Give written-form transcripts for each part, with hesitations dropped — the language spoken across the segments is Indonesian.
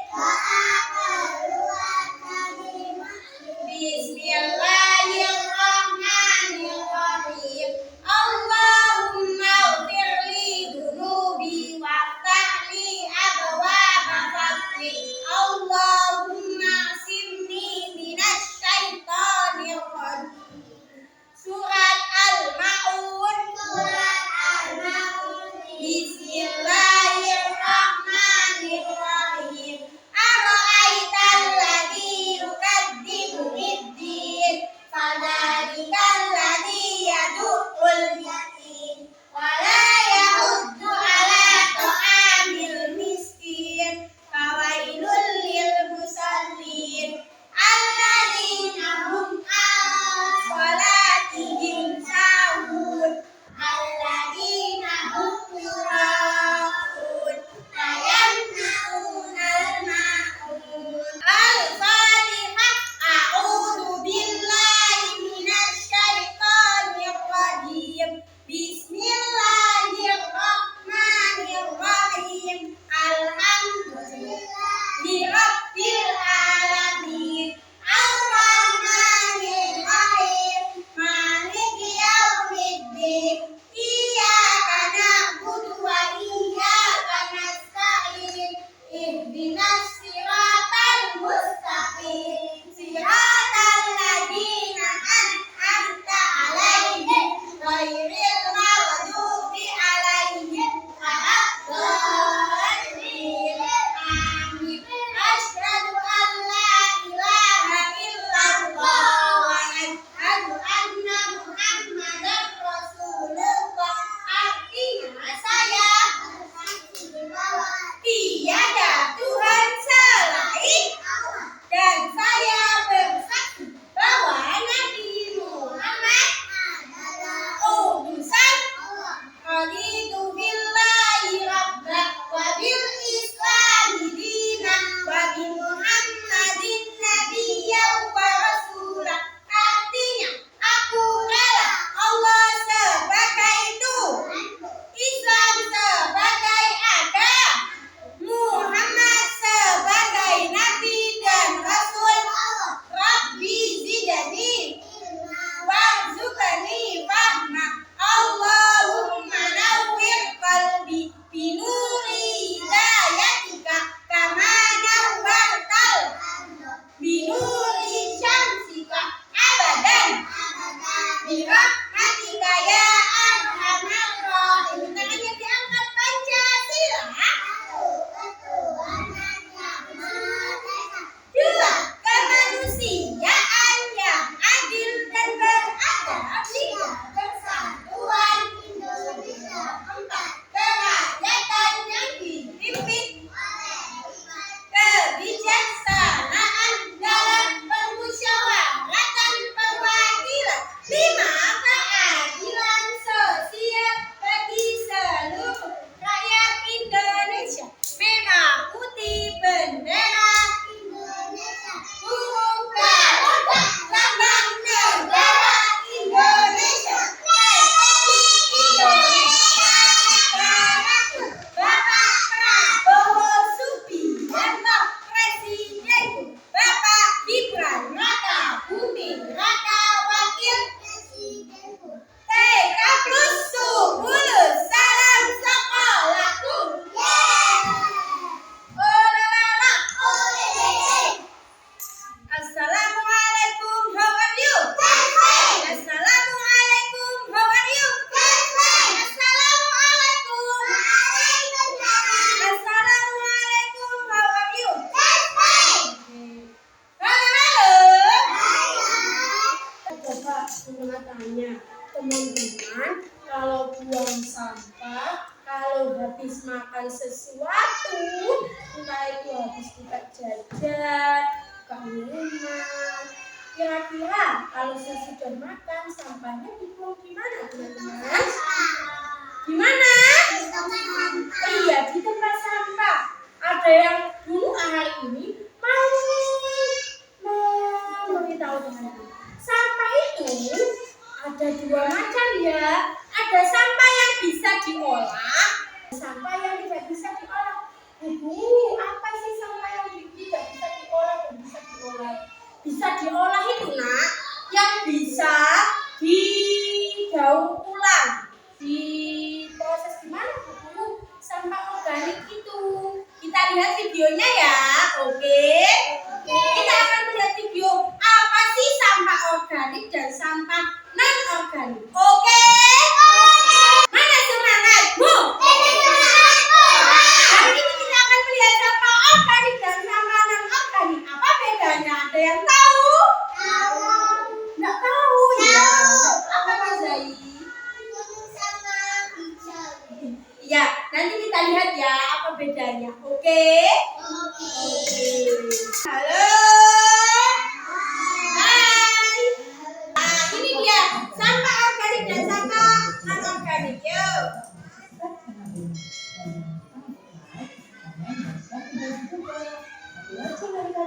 Bismillahirrahmanirrahim. Allahumma ighfir li dhunubi waftah li abwaaba fadlik. Allahumma simni minasy syaithanir rajim. Surat Al-Ma'un. Bismillahirrahmanirrahim. Ara'aital ladzi yukadzibu biddin, fadzalikal ladzi yad'ul yatim wa la yahuddu 'ala ta'amil miskin, fawailul lil musallin alladzina hum 'an shalatihim sahun alladzina hum yura'un la yamna'unal ma'un. Al-Fatihah. A'udzu billahi minasy syaithanir rajim. Bismillahirrahmanirrahim. Alhamdulillahi rabbil alamin. Ar-Rahmanir Rahim. Maliki yaumiddin. Iyyaka na'budu wa iyyaka nasta'in. Ihdinas siratal mustaqim. Siratal ladzina an'amta 'alaihim ghairil maghdubi 'alaihim waladdallin. Amin. Asyhadu an la ilaha illallah wa asyhadu anna Muhammadar Rasulullah. Artinya saya tiada Tuhan selain Allah, dan saya bersaksi bahwa Nabi Muhammad adalah utusan Allah. Raditu billahi rabba wa bil islami dinan wa bi Muhammadin nabiyyan wa rasulah. Artinya, aku rela Allah sebagai Tuhan, Islam sebagai agama, Muhammad sebagai Nabi dan Rasul Allah. Rabbi zidni warzuqni fahma. Allahumma nawwir qalbi binuri hidayatika kama nawwartal binuri syamsika abadan birahmatika ya arhamar rahimin. Tangannya diangkat, Pancasila. Dua, kemanusiaan yang adil dan beradab. Tiga, persatuan Indonesia. Empat, kerakyatan yang dipimpin kebijaksanaan dalam permusyawaratan perwakilan. Lima, keadilan sosial bagi seluruh rakyat Indonesia. Merah putih bendera Indonesia, burung garuda lambang negara Indonesia. Republik Indonesia Negaraku. Bapak Prabowo Subianto Presidenku. Bapak Gibran Raka Buming Raka Wakil Presidenku. TK Plus 10, salam sekolahku. Olala, olele. Assalamualaikum, how are you? Assalamualaikum, how are you? Assalamualaikum. Assalamualaikum, how are you? Halo. Bapak cuma tanya, teman-teman, kalau buang sampah, kalau habis makan sesuatu, entah itu habis kita jajan, buka minuman, kira-kira kalau sesudah makan sampahnya dibuang gimana, teman-teman? Gimana? Iya, di tempat sampah. Ada yang dulu hari ini mau memberitahu teman-teman. Sampah itu ada dua macam ya. Ada sampah yang bisa diolah, sampah yang tidak bisa diolah. Ibu, apa sih sampah yang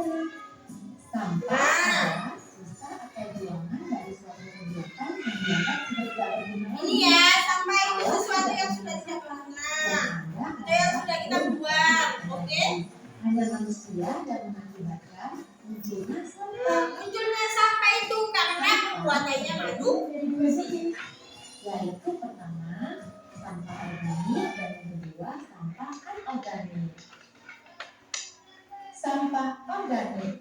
organik. Sampah adalah sisa atau buangan dari suatu kegiatan yang dianggap sudah tidak berguna. Ini ya, sampah itu sesuatu yang sudah tidak berguna. Itu yang sudah kita buang, oke? Hanya manusia yang mengakibatkan munculnya sampah. Munculnya sampah itu karena perbuatannya manusia. Dari dua sisi, yaitu pertama sampah organik dan yang kedua sampah anorganik. Sampah organik.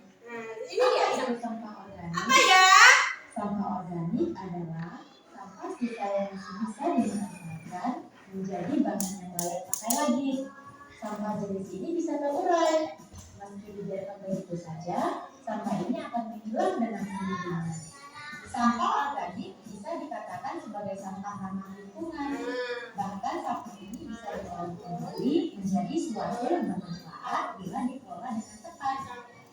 Ini ya, Itu sampah organik. apa ya? Sampah organik adalah sampah sisa yang masih bisa dimanfaatkan menjadi bahan yang layak pakai lagi. Sampah jenis ini bisa terurai. Meski dibiarkan begitu saja, sampah ini akan menghilang dengan sendirinya. Sampah organik bisa dikatakan sebagai sampah ramah lingkungan. Bahkan sampah ini bisa diolah kembali menjadi suatu yang bermanfaat bila dikelola dengan tepat.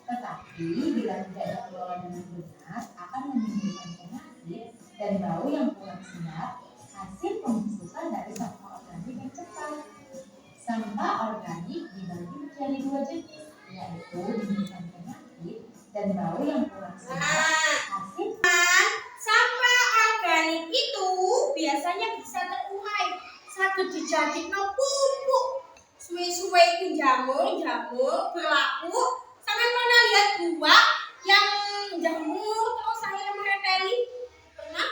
Tetapi bila tidak dikelola dengan benar, akan menimbulkan penyakit dan bau yang kurang sedap, hasil pembusukan dari sampah organik yang cepat. Sampah organik dibagi menjadi dua jenis, yaitu menimbulkan penyakit dan bau yang kurang sedap. Hasil Sampah organik itu biasanya bisa terurai, saged dijadikan pupuk. Suwe-suwe itu jamur berlaku. Sampai pernah lihat buah yang jamur terus saya mereteli? Pernah?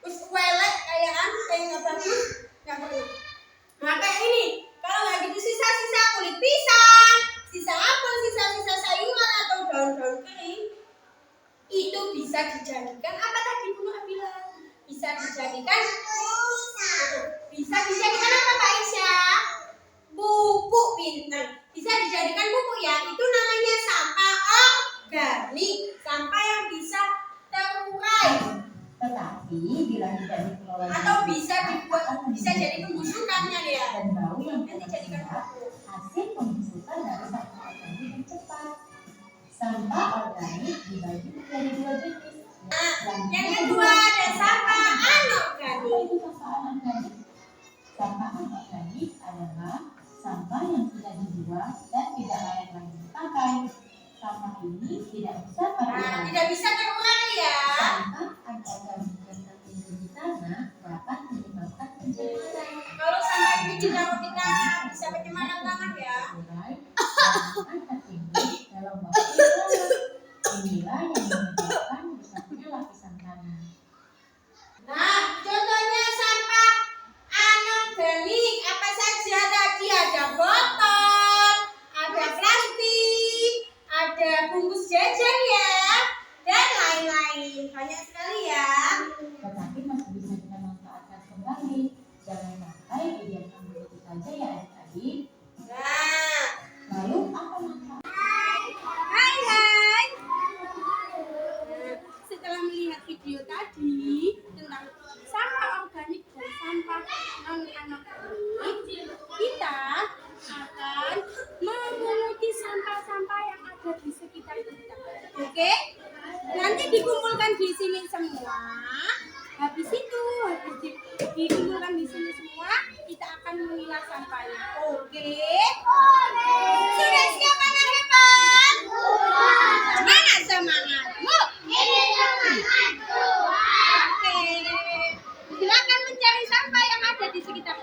Terus welek kayak nggak bagus? Nggak pernah. Nah kayak ini, kalau nggak gitu sisa-sisa kulit pisang, sisa apel, sisa-sisa sayuran atau daun-daun kering, itu bisa dijadikan apa tadi Bu Nur bilang? Bisa dijadikan apa Pak Aisyah? Pupuk pintar. Bisa dijadikan pupuk ya. Itu namanya sampah organik, sampah yang bisa terurai. tetapi bila tidak dikelola Atau dengan bisa benar, dibuat, akan bisa jadi menimbulkan pembusukannya ya. dan bau yang Nanti kurang jadikan sedap. pupuk. Hasil pembusukan dari sampah organik yang cepat. Sampah organik dibagi menjadi dua jenis. Yang kedua ada sampah anorganik. Apa itu sampah anorganik? Sampah anorganik adalah sampah yang sudah dibuang dan tidak layak lagi dipakai. Sampah ini tidak bisa terurai. Tidak bisa terurai ya. Sampah anorganik yang tertimbun di tanah dapat menyebabkan pencemaran. Kalau sampah ini ditaruh di tanah bisa pencemaran tanah ya. Akan tertimbun dalam waktu yang lama. Inilah yang menyebabkan rusaknya lapisan tanah. Nah, contohnya sampah anorganik apa saja tadi? Ada botol, ada plastik, ada bungkus jajan ya, dan lain-lain. Banyak sekali ya. Tetapi masih bisa kita manfaatkan kembali. Jangan sampai dibiarkan begitu saja ya adik-adik. Nah, Lalu apa manfaat? hai. Nah, setelah melihat video tadi tentang sampah organik dan sampah non-anorganik, kita akan mengurangi sampah-sampah yang ada di sekitar kita. Oke? Nanti dikumpulkan di sini semua. Habis itu, dikumpulkan di sini semua, kita akan memilah sampahnya. Oke? Sudah siap anak-anak? Semangat, semangat. Bu. Oke. Silakan mencari sampah yang ada di sekitar.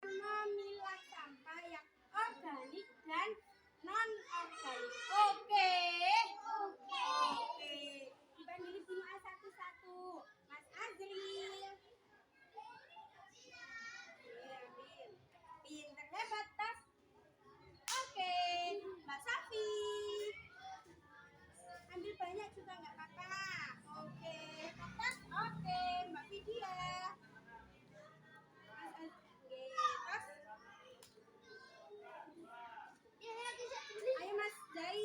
Memilah sampah yang organik dan non-organik. Oke. Dipanggil semua satu-satu. Mas Azril. Pinter hebat tas. Oke. Mbak Safi. Ambil banyak juga nggak apa-apa. Oke. Tas. Oke. Mbak Vidya. Ayo Mas Zai.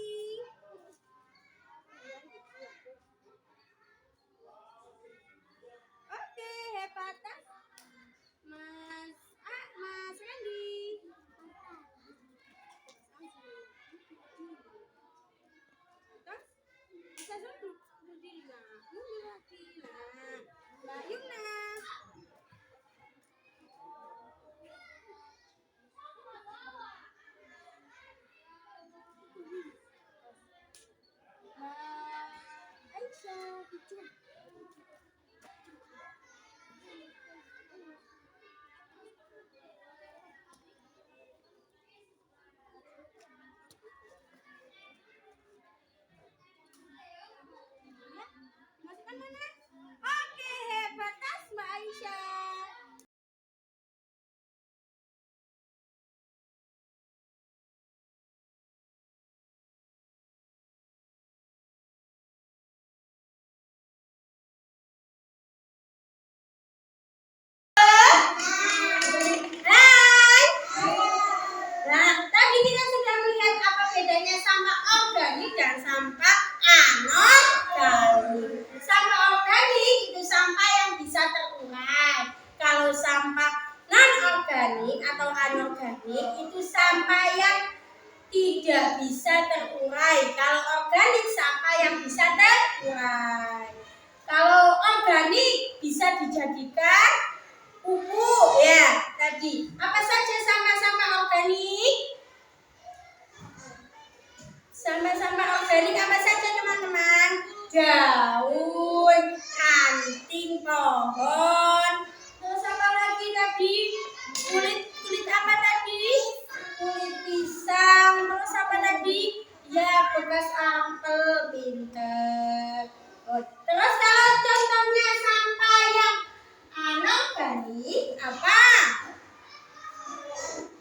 organik atau anorganik itu sampah yang tidak bisa terurai. Kalau organik sampah yang bisa terurai. Kalau organik bisa dijadikan pupuk ya tadi. Apa saja sampah-sampah organik? Sampah-sampah organik apa saja teman-teman? Daun, ranting pohon. Terus apa lagi tadi? Kulit apa tadi? Kulit pisang. Terus apa tadi? Ya, bekas apel. Pinter. Terus kalau contohnya sampah yang anorganik apa?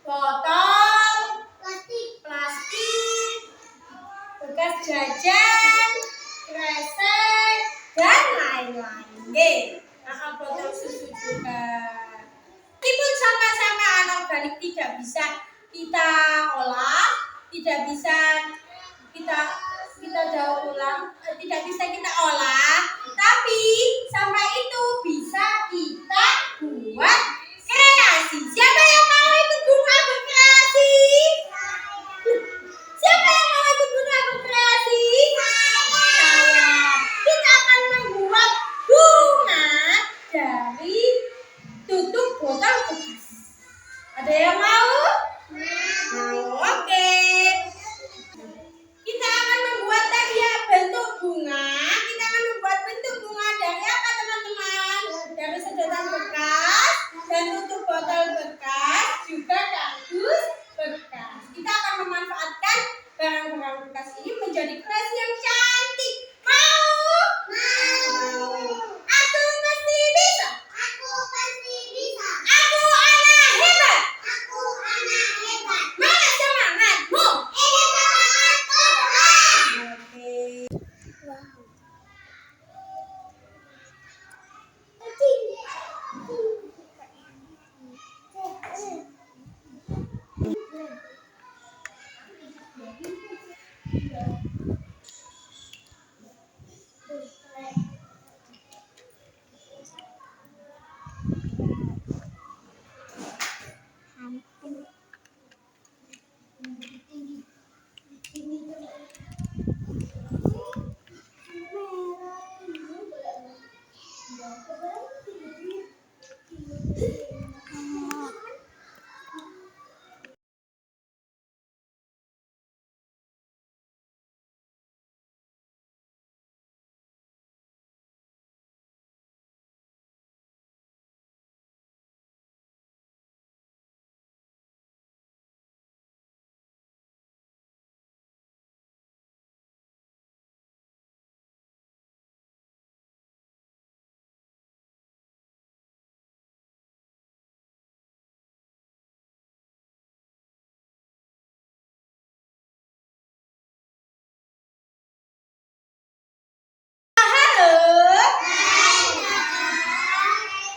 Botol, plastik, bekas jajan, kresek, dan lain-lain. Botol susu juga. Meskipun sampah-sampah anorganik tidak bisa kita olah, tidak bisa kita daur ulang, tidak bisa kita olah, tapi sampah itu bisa kita buat kreasi. Siapa yang mau ikut bunga berkreasi? Siapa yang mau ikut bunga berkreasi? Saya. Kita akan membuat bunga dari tutup botol bekas. Ada yang mau? Mau, oke. Kita akan membuat tadi ya bentuk bunga. Kita akan membuat bentuk bunga dari apa teman-teman? Dari sedotan bekas dan tutup botol bekas, juga kardus bekas. Kita akan memanfaatkan barang-barang bekas ini menjadi kreasi yang cantik. Mau? Mau. Aku pasti bisa. Aku anak hebat. Mana semangatmu? Oke.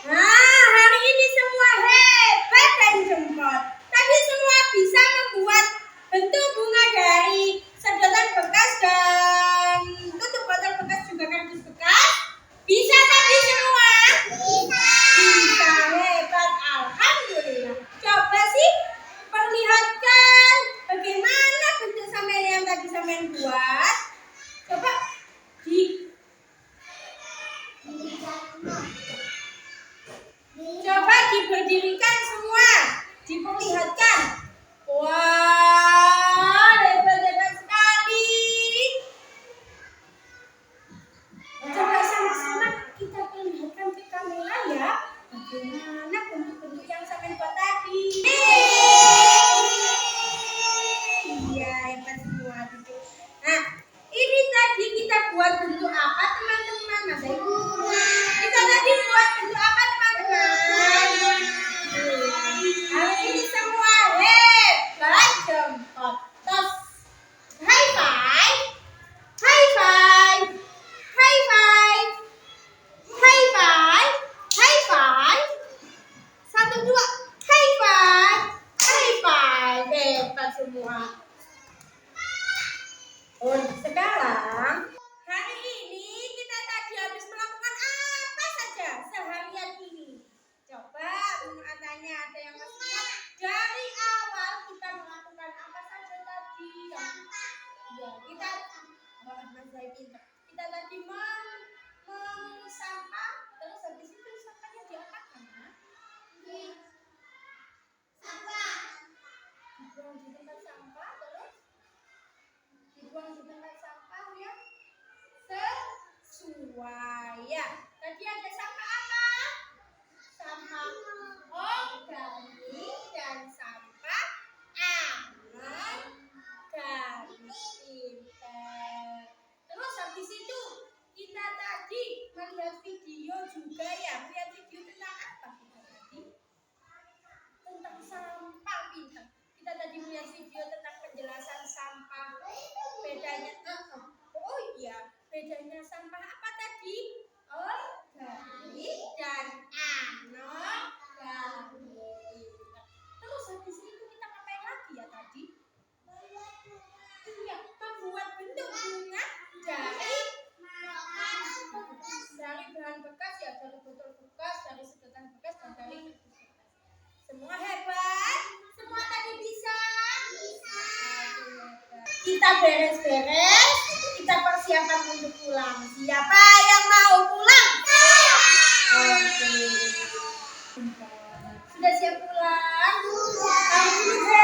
Nah, hari ini semua hebat dan jempol. Tadi semua bisa membuat bentuk bunga dari sedotan bekas dan tutup botol bekas, juga kardus bekas. Bisa tadi semua? Bisa, hebat. Alhamdulillah. Coba sih perlihatkan bagaimana bentuk sampean yang tadi sampean buat. Coba Coba diberdirikan semua, diperlihatkan. Wah, hebat-hebat sekali. Coba sama-sama kita perlihatkan ke kamera ya, bagaimana bentuk-bentuk yang sampai buat tadi. Iya, hebat semua. Nah, ini tadi kita buat bentuk apa teman-teman? Masa ibu? Kita tadi buat bentuk apa teman-teman? Hari ini semua hebat jempol. Tos. High five. High five. High five. High five. High five. 1, 2. High five. High five. Hebat semua. Oh, sekarang hari ini kita tadi habis melakukan apa saja seharian ini? Coba tanya, ada yang masih dibuang di tempat sampah, terus dibuang di tempat sampah yang sesuai. Ya, tadi ada sampah apa? Sampah organik dan sampah anorganik. Terus habis itu kita tadi melihat video juga ya. Lihat video tentang apa kita tadi? Tentang sampah, pintar. Kita tadi melihat video tentang penjelasan sampah. Bedanya, oh iya, bedanya sampah apa tadi? Organik dan anorganik. Terus habis itu kita ngapain lagi ya tadi? Iya, membuat bentuk bunga dari bahan bekas ya, dari botol bekas, dari sedotan bekas, dan dari kertas bekas. Semua hebat? Semua tadi bisa? Bisa. Kita beres-beres, kita persiapan untuk pulang. Siapa yang mau pulang? Oke. Sudah siap pulang? Alhamdulillah.